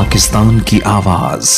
पाकिस्तान की आवाज।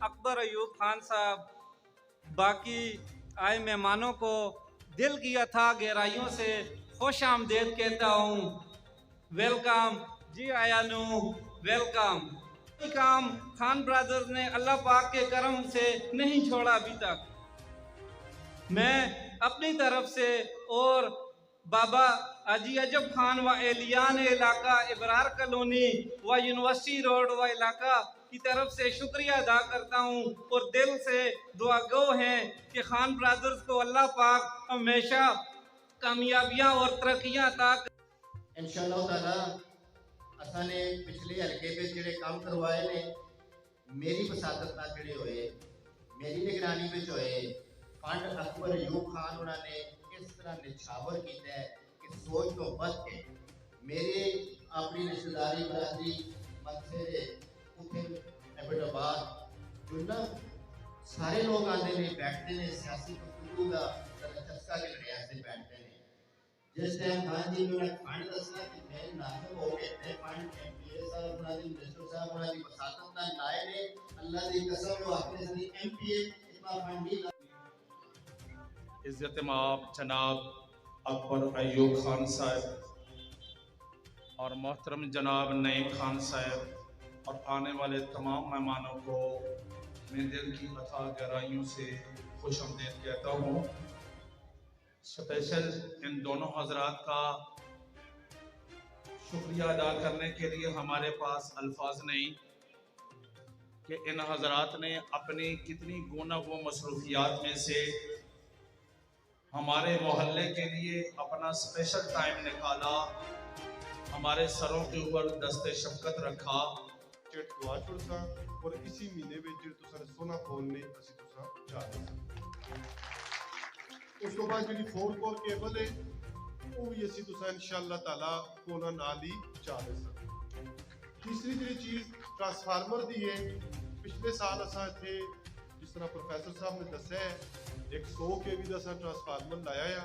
अकबर अयूब खान साहब, बाकी आए मेहमानों को दिल की अथाह गहराइयों से खुश आमदेद कहता हूँ। वेलकम जी आया नू, वेलकम। ये काम खान ब्रदर्स ने अल्लाह पाक के करम से नहीं छोड़ा अभी तक। मैं अपनी तरफ से और बाबा अजी अजब खान व एलियान इलाका इबरार कॉलोनी व यूनिवर्सिटी रोड व इलाका की तरफ से शुक्रिया अदा करता हूँ और दिल से दुआ गो हैं कि खान ब्रदर्स को अल्लाह पाक हमेशा कामयाबियाँ और तरक्कियाँ अता इंशाअल्लाह ताला असाने पिछले हल्के पे जिहड़े काम करवाए ने मेरी वसादत नाल जिहड़े होए, मेरी निगरानी में होए, पंड अकबर अयूब खान उन्होंने इस तरह निछावर किया है कि सोच तो बच के मेरे अपनी रिश्तेदारी बरादरी मत्थे उठे एबटाबाद जुन्ना सारे लोग आते हैं, बैठते हैं, सियासी गुफ्तगू का चस्का के लड़िया से बैठते हैं। जिस टाइम खान जी ने फंड दसना कि मैं नाजब हो गए थे फंड एमपीए साहब उन्होंने मिनिस्टर साहब उन्होंने वसादत ना लाए ने अल्लाह की कसम वो अपने सदी एमपीए इतना फंड नहीं। इज्जत माब जनाब अकबर अयूब खान साहब और मोहतरम जनाब नईम खान साहब और आने वाले तमाम मेहमानों को मैं दिल की अथाह गहराइयों से खुश आमदीद कहता हूँ। स्पेशल इन दोनों हजरात का शुक्रिया अदा करने के लिए हमारे पास अल्फाज नहीं कि इन हजरात ने अपनी कितनी गुनागो मसरूफियात में से हमारे मोहल्ले के लिए अपना स्पेशल टाइम निकाला, हमारे सरों के ऊपर दस्ते शफकत रखा। दुआ चुड़सा और इसी महीने में जिहड़े तुसां सोना खोलने असीं तुसां जा रहे हैं। उस तो बाद जिहड़ी फोन कॉल केबल है वो भी असीं तुसां इंशाअल्लाह ताला कोना नाल ही जा रहे हैं। तीसरी जिहड़ी चीज़ ट्रांसफार्मर दी है, पिछले साल असां इत्थे जिस तरह प्रोफेसर साहब ने दस्सिया है 100 केवी दा असां ट्रांसफार्मर लाया है।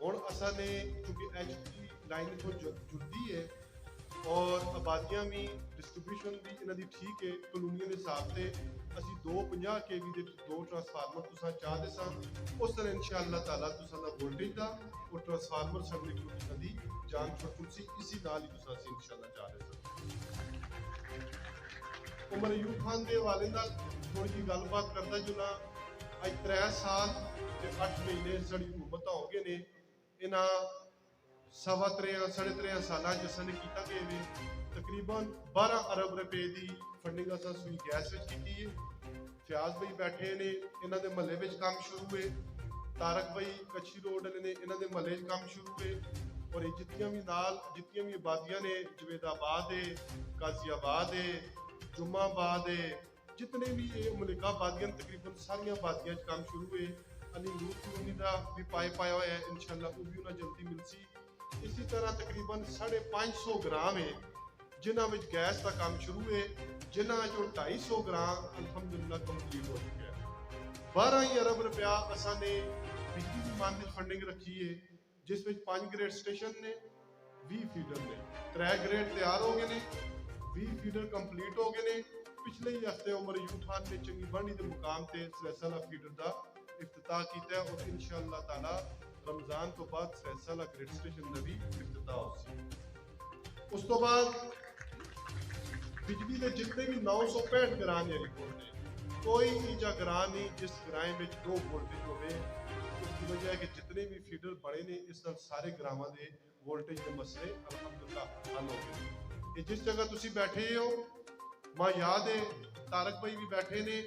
हुण असां ने क्योंकि एचपी लाइन तो जुड़ती है और आबादियां भी डिस्ट्रीब्यूशन भी इन्हां दी ठीक है, कॉलोनियां दे हिसाब से असीं 250 केवी दे 2 ट्रांसफार्मर तुसां चाहते सन उस तरह इंशाअल्लाह ताला तुसां दा वोल्टेज दा और ट्रांसफार्मर सड़ने की तुसां दी जान छुड़कुल सी इसी नाल ही तुसां असीं इंशाअल्लाह चाहते सन। उमर अयूब खान दे हवाले नाल थोड़ी जी गलबात करदा जुना अज 3 साल ते 8 महीने साड़ी हुकूमत हो गए ने इन्हां 3.5 साल जैसा ने किया कि तकरीबन 12 अरब रुपए की फंडिंग असां सुई गैस विच कीती है। फयाज भाई बैठे ने इन्हां दे महल्ले विच काम शुरू हुए, तारक भाई कच्छी रोड वाले ने इन्हां दे महल्ले काम शुरू हुए और जितनियां भी आबादियां ने जवेदाबाद है, गाजियाबाद है, जुम्माबाद है, जितने भी ये मलिकाबादियां तकरीबन सारिया आबादियां काम शुरू हुए। अली नूर कॉलोनी का भी पाया हुआ है, इंशाअल्लाह वो भी उन्हें जल्दी मिलसी। इसी तरह तकरीबन 550 ग्राम है जिन्हों में गैस का काम शुरू है, जिन्होंने 250 ग्राम अल्हम्दुलिल्लाह कंप्लीट हो चुका है। 12 अरब रुपया असा ने बिजली की मानद फंडिंग रखी है जिस 5 ग्रेड स्टेशन ने 20 फीडर ने 3 ग्रेड तैयार हो गए ने 20 फीडर कंप्लीट हो गए ने। पिछले ही हफ्ते उमर अयूब खान ने चंगी बंडी के मुकाम से सैसाला फीडर का इफ्तिताह किया और इंशाअल्लाह ताला रमजान तो बाद सैसाला ग्रेड स्टेशन का भी इफ्तिताह हो। उस तो बाद बिजली के जितने भी 965 ग्रां ने रिपोर्ट है, कोई ईजा ग्रां नहीं जिस ग्रां में 2 वोल्टेज होवे। उसकी वजह है कि जितने भी फीडर बड़े ने इस सारे ग्रामां के वोल्टेज के मसले अल्हम्दुलिल्लाह हल हो गए। ये जिस जगह तुसी बैठे हो मां याद है तारक भाई भी बैठे ने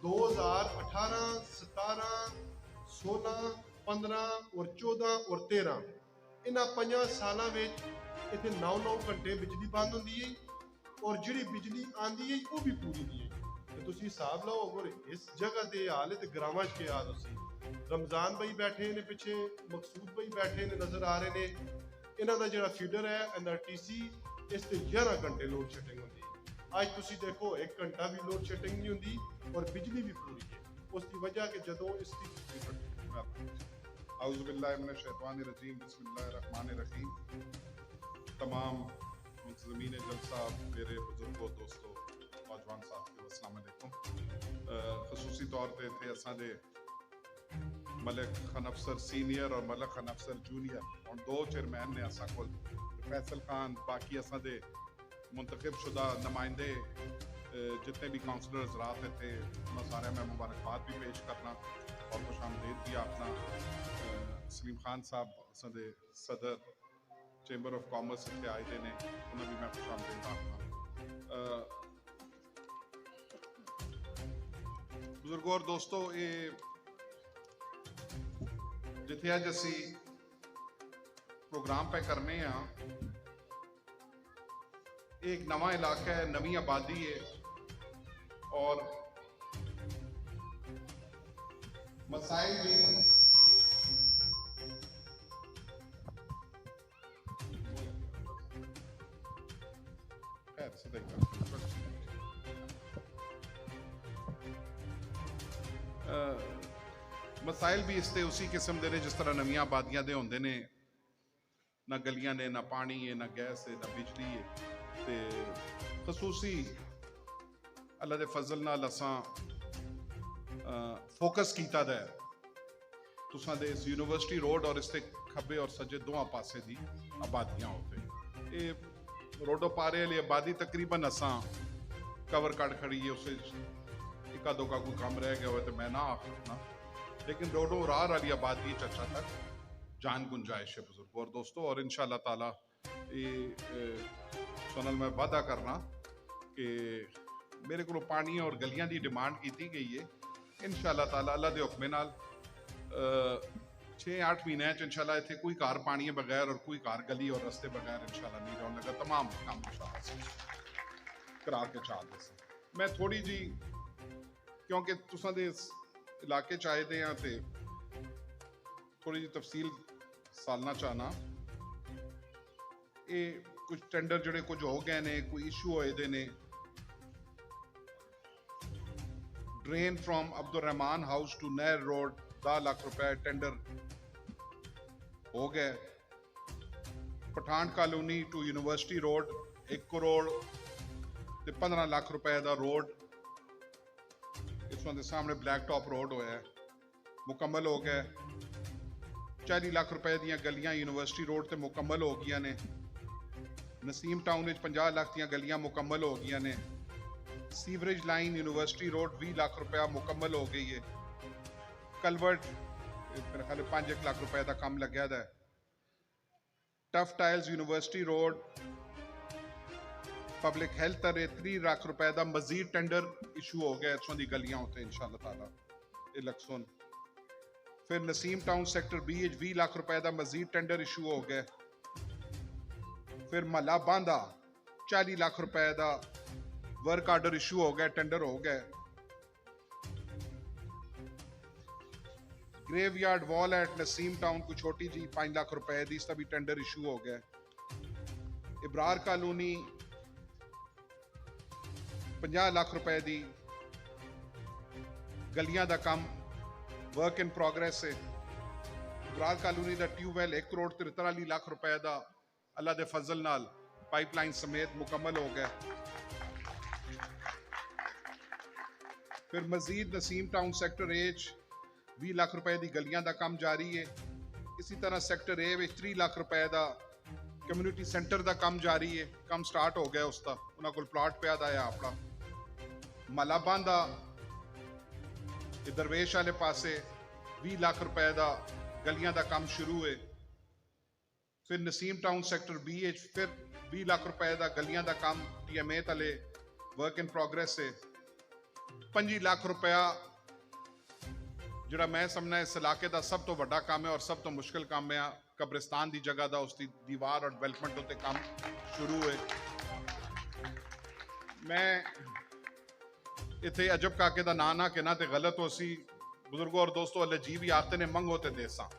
2018, 17, 16, 15 और 14 और 13 इन्हां 5 सालां विच इत्थे 9-9 घंटे बिजली बंद हुंदी है और जिहड़ी बिजली आंदी है वो भी पूरी नहीं है। ते तुसीं हिसाब लाओ अगर इस जगह ते हाल है ते ग्रामां च क्या हाल होसी। रमजान भाई बैठे ने पिछे, मकसूद भाई बैठे ने नजर आ रहे ने, इन्हां दा जिहड़ा फीडर है NRTC इस ते 11 घंटे लोड शेडिंग होंदी है। अज तुसीं देखो 1 घंटा भी लोड शेडिंग नहीं होंदी और बिजली भी पूरी है। उसकी वजह कि जदों इसकी औज़ुबिल्लाहिमिनश्शैतानिर्रजीम बिस्मिल्लाहिर्रहमानिर्रहीम। तमाम मुंतज़मीन जलसा, मेरे बुजुर्गों, दोस्तों, नौजवान साथियों, अस्सलाम वालेकुम। खसूसी तौर पर थे असांजे मलिक खान अफसर सीनियर और मलिक खान अफसर जूनियर और 2 चेयरमैन ने असां कोल फैसल खान, बाकी असांजे मुंतखब शुदा नुमाइंदे जितने भी काउंसलर हज़रात थे उन्हें सारे मैं मुबारकबाद भी पेश करना और खुश आमदीद भी अपना सलीम खान साहब असांजे सदर चैम्बर ऑफ कॉमर्स इतने आए दे ने उन्हें भी मैं खुश आमदीद आखना। बुजुर्गों और दोस्तों, ये जिथे अज असी प्रोग्राम पे करने एक नवा इलाका है, नवी आबादी है और मसाइल भी मसाइल भी इसते उसी किस्म दे ने जिस तरह नवीं आबादियां दे होंदे ने। ना गलियां ने, ना पानी है, ना गैस है, ना बिजली है। ते खसूसी अल्लाह दे फजल नाल असां फोकस कीता दा है तुसां दे इस यूनिवर्सिटी रोड और इसते खब्बे और सज्जे दोवां पासे दी आबादियां होते। ये रोडो पारे वाली आबादी तकरीबन असां कवर कर खड़ी है, उसे इक्का दुक्का कोई कम रह गया हो तो मैं ना आखना, लेकिन रोडो रार वाली आबादी चर्चा तक जान गुंजाइश है बुजुर्ग और दोस्तों। और इंशाअल्लाह ताला ये सुनल मैं वादा करना कि मेरे को पानी और गलियां की डिमांड की गई है। इंशाअल्लाह ताला अल्लाह के हुक्म नाल 6-8 महीने इंशाअल्लाह इतने कोई घर पानी बगैर और कोई घर गली और रस्ते बगैर इंशाअल्लाह नहीं रहने लगा। तमाम काम करा के चाह दे मैं थोड़ी जी क्योंकि तुसां दे इलाके च आए दे हैं ते थोड़ी जी तफसील सालना चाहना। ये कुछ टेंडर जड़े कुछ हो गए ने, कोई इशू होए दे ने। Drain from Abdul Rahman house to Nahar road 10 lakh रुपए टेंडर हो गए। Pathan colony to university road 1 crore ते 15 लाख रुपए का रोड इसमें सामने ब्लैक टॉप रोड होया मुकम्मल हो गया। 40 लाख रुपए दियां गलियां यूनिवर्सिटी रोड ते मुकम्मल हो गई ने। नसीम टाउन में 50 लाख दियां गलियां मुकम्मल हो गई ने। Sewerage line university road 20 lakh रुपया मुकम्मल हो गई है। कलवर्ट मेरे ख्याल 5 लाख रुपए का काम लग्या है। Tough tiles university road public health 3 lakh रुपए का मजीद टेंडर इशू हो गया। इतों की गलियां होते इंशाअल्लाह ताला ये लक्सोन। फिर Naseem town sector B 20 lakh रुपए का मजीद टेंडर इशू हो गया। फिर महला बांदा 40 लाख रुपए का वर्क आर्डर इशू हो गया, टेंडर हो गया। Graveyard wall at Naseem town को छोटी जी 5 लाख रुपए दी, इसका भी टेंडर इशू हो गया। इब्रार कॉलोनी 50 लाख रुपए दी गलियां दा काम वर्क इन प्रोग्रेस है। इब्रार कॉलोनी दा ट्यूबवेल 1 करोड़ 43 लाख रुपए का अल्लाह दे फजल नाल पाइपलाइन समेत मुकम्मल हो गया। फिर मजीद Naseem town sector A 20 lakh रुपए की गलियां का काम जारी है। इसी तरह सेक्टर A में 3 लाख रुपए का कम्युनिटी सेंटर का काम जारी है। काम स्टार्ट हो गया उसका, उन्होंने को प्लॉट पे आया अपना। मलाबांदा दरवेश वाले पासे 20 लाख रुपए का गलियां का काम शुरू है। फिर नसीम टाउन सेक्टर B फिर 20 लाख रुपए का गलियां का काम TMA तले वर्क इन प्रोग्रेस है। 25 लाख रुपया ਜਿਹੜਾ ਮੈਂ ਸਮਝਣਾ ਇਸ ਇਲਾਕੇ ਦਾ ਸਭ ਤੋਂ ਵੱਡਾ ਕੰਮ ਹੈ ਔਰ ਸਭ ਤੋਂ ਮੁਸ਼ਕਿਲ ਕੰਮ ਹੈ ਕਬਰਿਸਤਾਨ ਦੀ ਜਗ੍ਹਾ ਦਾ ਉਸ ਦੀ ਦੀਵਾਰ ਔਰ ਡਿਵੈਲਪਮੈਂਟ ਉੱਤੇ ਕੰਮ ਸ਼ੁਰੂ ਹੈ ਮੈਂ ਇੱਥੇ ਅਜਬ ਕਾਕੇ ਦਾ ਨਾਂ ਨਾ ਕਹਿਣਾ ਤੇ ਗਲਤ ਹੋ ਸੀ ਬਜ਼ੁਰਗੋ ਔਰ ਦੋਸਤੋ ਅੱਲੇ ਜੀ ਵੀ ਆਖਦੇ ਨੇ ਮੰਗੋ ਤੇ ਦੇਸਾਂ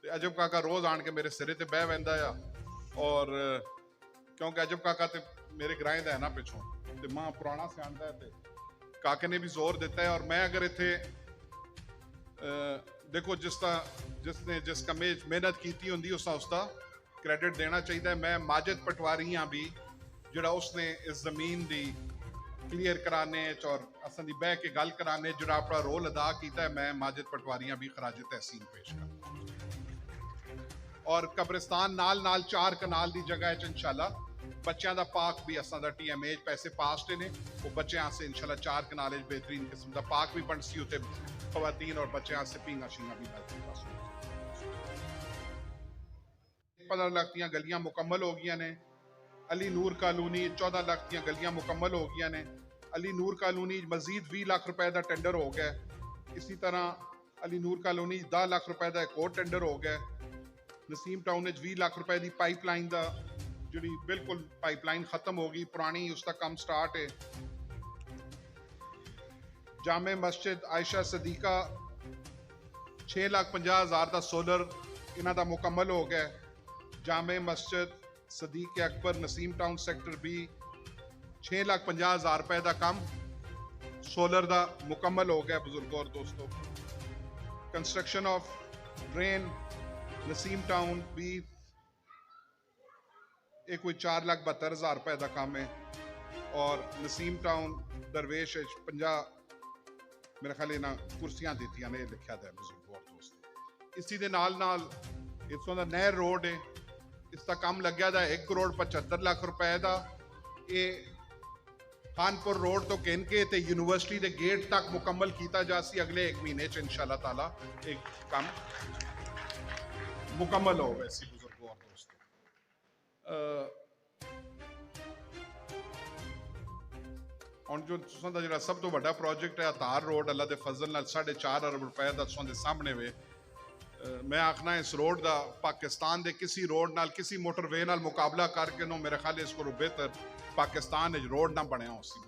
ਤੇ ਅਜਬ ਕਾਕਾ ਰੋਜ਼ ਆਣ ਕੇ ਮੇਰੇ ਸਿਰੇ ਤੇ ਬਹਿ ਵੈਂਦਾ ਆ ਔਰ ਕਿਉਂਕਿ ਅਜਬ ਕਾਕਾ ਤੇ ਮੇਰੇ ਗਰਾਏ ਦਾ ਹੈ ਨਾ ਪਿੱਛੋਂ ਤੇ ਮਾਂ ਪੁਰਾਣਾ ਸਿਆਣਦਾ ਹੈ ਤੇ ਕਾਕੇ ਨੇ ਵੀ ਜ਼ੋਰ ਦਿੱਤਾ ਹੈ ਔਰ ਮੈਂ ਅਗਰ ਇੱਥੇ देखो जिसने जिस कमे मेहनत की होंगी उसका क्रेडिट देना चाहिए मैं माजिद पटवारी हाँ भी जोड़ा उसने इस जमीन की क्लीयर कराने और असन दी बह के गल कराने जो अपना रोल अदा किया है मैं माजिद पटवारी हाँ भी खराज तहसीन पेश कर और कब्रिस्तान नाल 4 कनाल की जगह है इंशाल्लाह बच्चों का पार्क भी असा दा TMA पैसे पास ने वो बच्चों से इंशाल्लाह 4 कनाल बेहतरीन किस्म का पार्क भी बन सी उत्ते खवातीन और बच्चों से पींगा शींगा भी 15 लाख दी गलियां मुकम्मल हो गई ने अली नूर कॉलोनी 14 लाख दी गलियां मुकम्मल हो गई ने अली नूर कॉलोनी मजीद 20 लाख रुपए का टेंडर हो गया इसी तरह अली नूर कॉलोनी 10 लाख रुपए का एक और टेंडर हो गया नसीम टाउन 20 लाख रुपए की पाइपलाइन का जी बिल्कुल पाइपलाइन खत्म हो गई पुरानी उसका काम स्टार्ट है जामे मस्जिद आयशा सदीका 6,50,000 का सोलर इन्हों का मुकम्मल हो गया जामे मस्जिद सदीक अकबर नसीम टाउन सेक्टर भी 6,50,000 रुपए का काम सोलर का मुकम्मल हो गया बुजुर्गों और दोस्तों construction of drain Naseem town भी ये कोई 4,72,000 रुपए का काम है और नसीम टाउन दरवेश 50 मेरे ख्याल इन्हों कुर्सियां दी ने लिखा था बुजुर्गों और दोस्तों इसी दे नाल इतों का नहर रोड है इसका काम लग्या था 1,75,00,000 रुपए का ये खानपुर रोड तो कहनके ते यूनिवर्सिटी के गेट तक मुकम्मल किया जा सी अगले 1 महीने इंशाल्लाह ताला एक काम मुकम्मल हो वैसी बुजुर्गों और दोस्तों और जो जो सब तो बड़ा प्रोजेक्ट है तार रोड अल्लाह के फजल नाल 4.5 अरब रुपए का तुहाडे सामने वे मैं आखना इस रोड का पाकिस्तान के किसी रोड नाल किसी मोटरवे नाल मुकाबला करके नो मेरे ख्याल इसको बेहतर पाकिस्तान रोड ना बनया उसी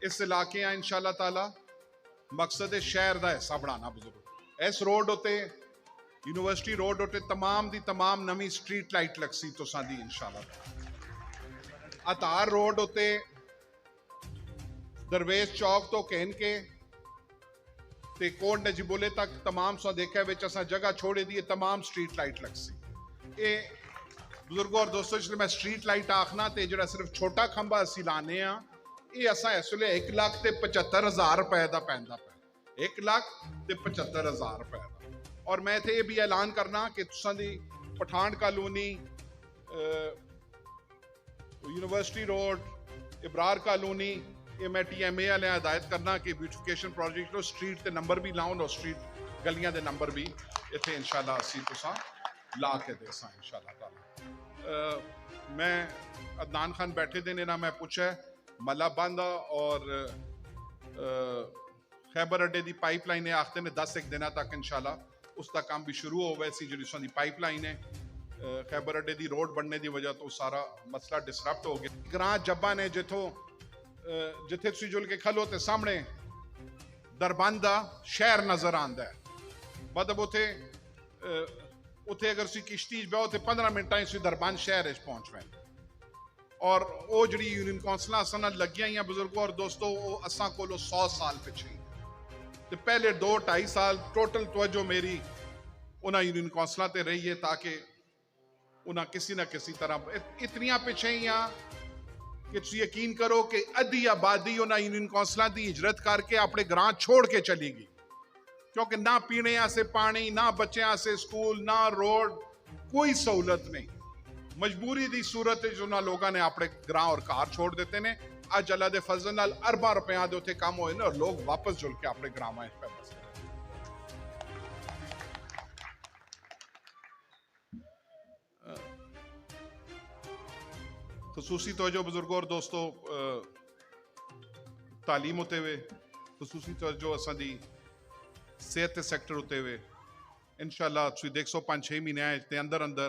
इस इलाके इंशाल्लाह ताला मकसद है शहर का हिस्सा बनाना बुजुर्ग इस रोड उत्ते यूनिवर्सिटी रोड उत्ते तमाम दी तमाम नवी स्ट्रीट लाइट लगसी तुसां दी इंशाल्लाह अतार रोड उत्ते दरवेश चौक तो कहन के ते कोट नजीबोले तक तमाम सौ देखा विच असां जगह छोड़े दी तमाम स्ट्रीट लाइट लग सी ये बुजुर्गों और दोस्तों इसलिए मैं स्ट्रीट लाइट आखना ते जरा सिर्फ छोटा खंबा असी लाने ये असां इस वे 1,75,000 रुपए का पैंदा पे 1,75,000 रुपए का और मैं इत्थे ये भी ऐलान करना कि तुसां दी Pathan colony university road Ibrar colony ये मैं TMA वाले हिदायत करना कि ब्यूटिफिकेशन प्रोजेक्ट लो स्ट्रीट के नंबर भी लाउन और स्ट्रीट गलियां दे नंबर भी इत्थे इंशाल्लाह असी तुसां ला के देसां इंशाल्लाह ताला मैं अदनान खान बैठे दे ने ना मैं पूछा मल्ला बांदा और खैबर अड्डे की पाइपलाइन है आखते ने 10 दिन तक इंशाल्लाह उसका काम भी शुरू हो वैसी जी उसकी पाइपलाइन है खैबर अड्डे की रोड बनने की वजह तो सारा मसला डिसरप्ट हो गया ग्रां जब्बा ने जिथों जिथे तुसीं जुल के खलो ते सामने दरबंद का शहर नजर आंदा है मतलब उथे उथे अगर तुसीं किश्ती च बहो तो 15 मिनटां च दरबंद शहर पहुंच पैंदे और वो जी यूनियन कौंसलां असां नाल लगियां ही बुजुर्गों और दोस्तों वो असां कोलों 100 साल पिछे तो पहले 2-2.5 साल टोटल तवज्जो मेरी उन्हां यूनियन कौंसलां ते रही है ताकि उन्हें किसी न किसी तरह इतनिया पिछे ही कि तुम यकीन करो कि अद्धी आबादी उन्हें यूनियन कौंसलों की हिजरत करके अपने ग्रां छोड़ के चली गई क्योंकि ना पीने से पानी ना बच्चों से स्कूल ना रोड कोई सहूलत नहीं मजबूरी की सूरत उन्होंने लोगों ने अपने ग्रां और घर छोड़ देते हैं अज अल्लाह के फजल नाल अरबा रुपया के उत्थे काम होए और लोग वापस जुल के अपने ग्रां में बस खसूसी तवज्जो बुजुर्गों और दोस्तों तालीम उत्ते वे खसूसी तवज्जो असांजी सेहत सैक्टर उत्ते वे इंशाल्लाह तुसीं देखो 5-6 महीने दे अंदर अंदर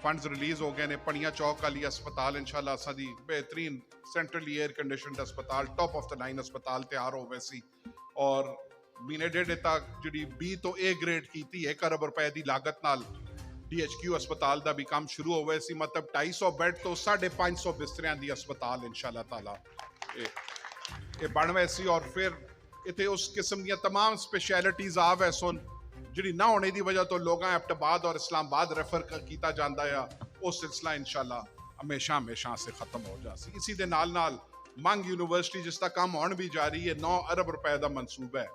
फंड्स रिलीज़ हो गए ने पड़ियां चौक वाली अस्पताल इंशाल्लाह असांजी बेहतरीन सेंट्रली एयर कंडीशनड अस्पताल टॉप ऑफ द लाइन अस्पताल तैयार हो वैसी और महीने डेढ़ तक जी बी तो ए ग्रेड की 1 अरब रुपए की लागत नाल DHQ अस्पताल का भी काम शुरू हो वैसी मतलब 250 बैड तो 550 बिस्तरियां दी अस्पताल इंशाल्लाह ताला ये बन वैसी और फिर इतने उस किस्म दी तमाम स्पेशलिटीज आ वैसन जी ना होने की वजह तो लोग एबटाबाद और इस्लामाबाद रेफर किया जाता है वो सिलसिला इंशाल्लाह हमेशा हमेशा से खत्म हो जासी। इसी दे नाल नाल मंग यूनिवर्सिटी जिसका काम होने भी जारी है 9 अरब रुपए का मनसूबा है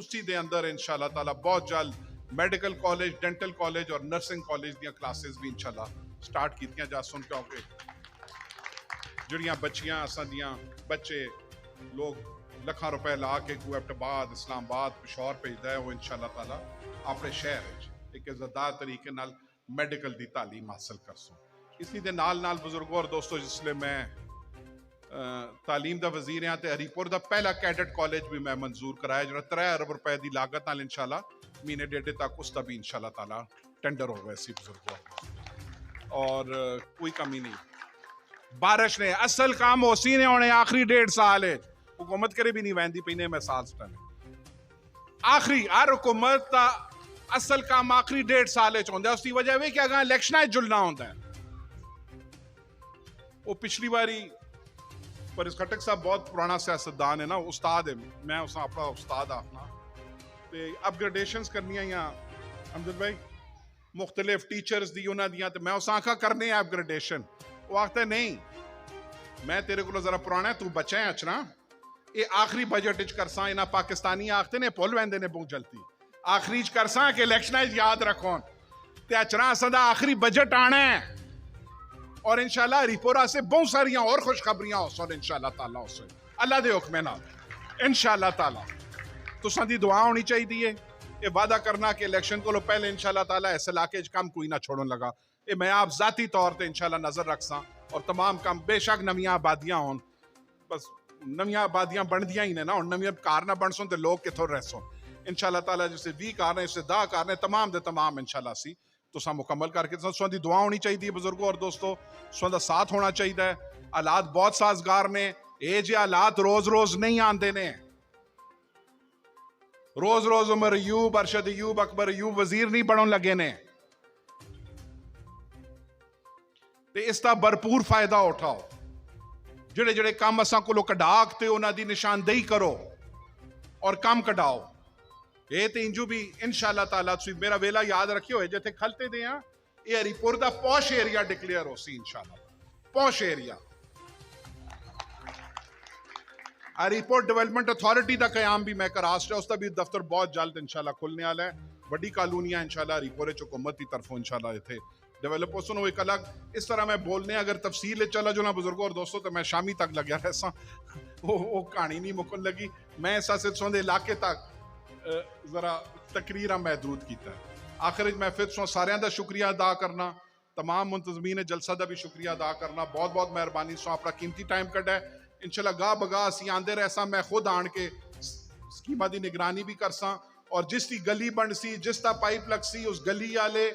उसी दे अंदर इंशाल्लाह ताला बहुत जल्द मेडिकल कॉलेज डेंटल कॉलेज और नर्सिंग कॉलेज दी क्लासेस भी इंशाल्लाह स्टार्ट कीतियां जा सुन क्योंकि जड़ियां बच्चियां असां दियां बच्चे लोग लखां रुपए ला के एबटाबाद इस्लामाबाद पिशौर भेजदा है वो इंशाल्लाह ताला अपने शहर एक इज्जतदार तरीके नाल मेडिकल दी तालीम हासिल कर सो। इसी दे नाल नाल बुजुर्गों और दोस्तों जिसले मैं तालीम दा वजीर हाँ तो हरीपुर दा पहला कैडेट कॉलेज भी मैं मंजूर कराया जो 3 अरब रुपए की लागत नाल इंशाल्लाह महीने डेढ़ तक उसका भी इंशाल्लाह ताला टेंडर हो वैसी बुजुर्गों और कोई कमी नहीं। बारिश ने असल काम होसी ने होने आखिरी 1.5 साल है हुकूमत करे भी नहीं वहदी पी ने मैं साल आखिरी हर हुकूमत का असल काम आखिरी 1.5 साल होता है उसकी वजह वे कि अगर इलेक्शन जुलना होता है वो पिछली बारी पर इस खटक साहब बहुत पुराना सियासतदान है ना उस्ताद है मैं उस अपना उस्ताद अपना ते अपग्रेडेशंस करनियां या अमजद भाई मुख्तलिफ टीचर्स दी उन्होंने दियां तो मैं उस आखा करने अपग्रेडेशन वो आखता है नहीं मैं तेरे को जरा पुराना है तू बचा है अचना ये आखिरी बजट च करसा इना पाकिस्तानी आखते ने पुल वहंदे ने बहुत जल्दी आखिरी च करसा कि इलेक्शन याद रखो ते अचना सदा आखिरी बजट आना है और इंशाल्लाह हरीपुरा से बहुत सारियां और खुशखबरियां हो सर इंशाल्लाह ताला उससे अल्लाह दे हुक्म नाल इंशाल्लाह ताला तुसां दी दुआ होनी चाहिए ये वादा करना कि इलेक्शन को पहले इंशाल्लाह ताला इस इलाके च कम कोई ना छोड़न लगा ये मैं आप जाती तौर पर इंशाल्लाह नजर रखसा और तमाम कम बेशक नवियां आबादियां होन बस नवियां आबादियां बनदियां ही ने ना और नवियां कार ना बन सुन तो लोग कितों रह सुन इंशाल्लाह ताला जिससे 20 कार ने इससे 10 कार ने तमाम दे तमाम इंशाल्लाह सी तुसा मुकम्मल करके सुन दी दुआ होनी चाहिए बुजुर्गों और दोस्तों सुन दा साथ होना चाहिए हालात बहुत साजगार ने ये जे हालात रोज रोज नहीं आते ने रोज रोज उमर अयूब अरशद अयूब अकबर अयूब वजीर नहीं बनन लगे ने ते इसका भरपूर फायदा उठाओ जेड़े जेड़े काम असां कोलों कढा के उन्हां दी निशानदेही करो और काम कढाओ ये तो इंजू भी इंशाल्लाह ताला मेरा वेला याद रखियो जिथे खलते दे ये हरीपुर दा पॉश एरिया डिक्लेयर हो सी इंशाल्लाह posh area Haripur development authority का कयाम भी मैं करास उसका भी दफ्तर बहुत जल्द इंशाल्लाह खुलने वाला है बड़ी कॉलोनियां इंशाल्लाह हरीपुर हुकूमत की तरफों इंशाल्लाह इतने डेवलप हो सुनो एक अलग इस तरह मैं बोलने अगर तफसील चला जो ना बुजुर्गों और दोस्तों तो मैं शामी तक लग्या रहा वो कहानी नहीं मुकन लगी मैं ऐसा सिर्फ इलाके तक जरा तकरीर महदूद किया आखिर मैं फिर सारे का शुक्रिया अदा करना तमाम मुंतजमीन जलसा का भी शुक्रिया अदा करना बहुत बहुत मेहरबानी सो अपना कीमती टाइम कढ़ा है इंशाल्लाह गाह बगाह असी आंदे रहसा मैं खुद आन के स्कीमा की निगरानी भी करसा और जिसकी गली बन सी जिसका पाइप लग सी उस गली वाले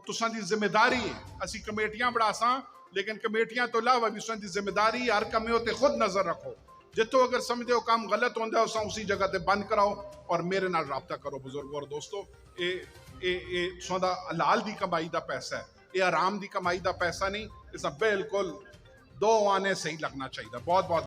तुसां दी जिम्मेदारी है असी कमेटियां बढ़ासा लेकिन कमेटियां तो अलावा भी तुसां दी जिम्मेदारी हर कमे उत्ते खुद नजर रखो जितो अगर समझते हो काम गलत होंदा है उसी जगह ते बंद कराओ और मेरे नाल राब्ता करो बुजुर्गों और दोस्तों ये सौदा हलाल दी कमाई दा पैसा है ये आराम दी कमाई दा पैसा नहीं इस बिल्कुल दो आने सही लगना चाहिए बहुत बहुत